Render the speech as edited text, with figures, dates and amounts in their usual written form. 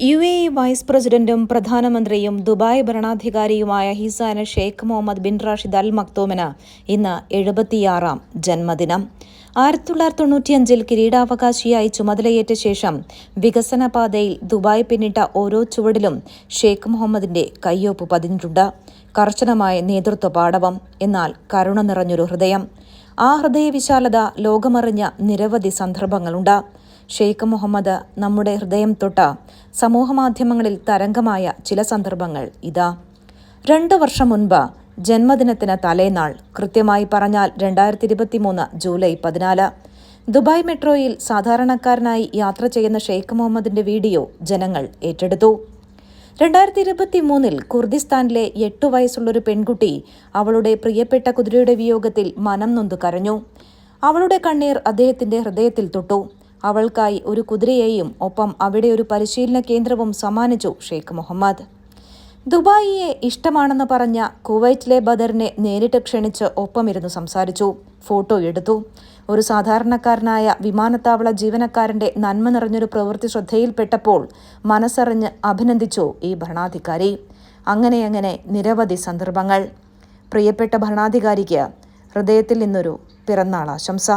UAE vice പ്രസിഡന്റും പ്രധാനമന്ത്രിയും Dubai ഭരണാധികാരിയുമായ Hisana Sheikh Muhammad bin Rashid അൽ മക്തൂമിന് ഇന്ന് 76-ാം ജന്മദിനം. 1995-ൽ കിരീടാവകാശിയായി ചുമതലയേറ്റ ശേഷം വികസന പാതയിൽ ദുബായ് പിന്നിട്ട ഓരോ ചുവടിലും ഷെയ്ഖ് മുഹമ്മദിന്റെ കയ്യൊപ്പ് പതിഞ്ഞിട്ടുണ്ട്. കർശനമായ നേതൃത്വ പാടവം, എന്നാൽ കരുണ നിറഞ്ഞൊരു ഹൃദയം. ആ ഹൃദയവിശാലത ലോകമറിഞ്ഞ നിരവധി സന്ദർഭങ്ങളുണ്ട്. ഷെയ്ഖ് മുഹമ്മദ് നമ്മുടെ ഹൃദയം തൊട്ട സമൂഹമാധ്യമങ്ങളിൽ തരംഗമായ ചില സന്ദർഭങ്ങൾ ഇതാ. 2 വർഷം മുൻപ് ജന്മദിനത്തിന് തലേനാൾ, കൃത്യമായി പറഞ്ഞാൽ 2023 ജൂലൈ 14, ദുബായ് മെട്രോയിൽ സാധാരണക്കാരനായി യാത്ര ചെയ്യുന്ന ഷെയ്ഖ് മുഹമ്മദിന്റെ വീഡിയോ ജനങ്ങൾ ഏറ്റെടുത്തു. 2023-ൽ കുർദിസ്ഥാനിലെ 8 വയസ്സുള്ളൊരു പെൺകുട്ടി അവളുടെ പ്രിയപ്പെട്ട കുതിരയുടെ വിയോഗത്തിൽ മനം നൊന്തു കരഞ്ഞു. അവളുടെ കണ്ണീർ അദ്ദേഹത്തിന്റെ ഹൃദയത്തിൽ തൊട്ടു. അവൾക്കായി ഒരു കുതിരയെയും ഒപ്പം അവിടെ ഒരു പരിശീലന കേന്ദ്രവും സമ്മാനിച്ചു ഷെയ്ഖ് മുഹമ്മദ്. ദുബായിയെ ഇഷ്ടമാണെന്ന് പറഞ്ഞ കുവൈറ്റിലെ ബദറിനെ നേരിട്ട് ക്ഷണിച്ച് ഒപ്പമിരുന്ന് സംസാരിച്ചു, ഫോട്ടോ എടുത്തു. ഒരു സാധാരണക്കാരനായ വിമാനത്താവള ജീവനക്കാരന്റെ നന്മ നിറഞ്ഞൊരു പ്രവൃത്തി ശ്രദ്ധയിൽപ്പെട്ടപ്പോൾ മനസ്സറിഞ്ഞ് അഭിനന്ദിച്ചു ഈ ഭരണാധികാരി. അങ്ങനെ നിരവധി സന്ദർഭങ്ങൾ. പ്രിയപ്പെട്ട ഭരണാധികാരിക്ക് ഹൃദയത്തിൽ നിന്നൊരു പിറന്നാൾ ആശംസ.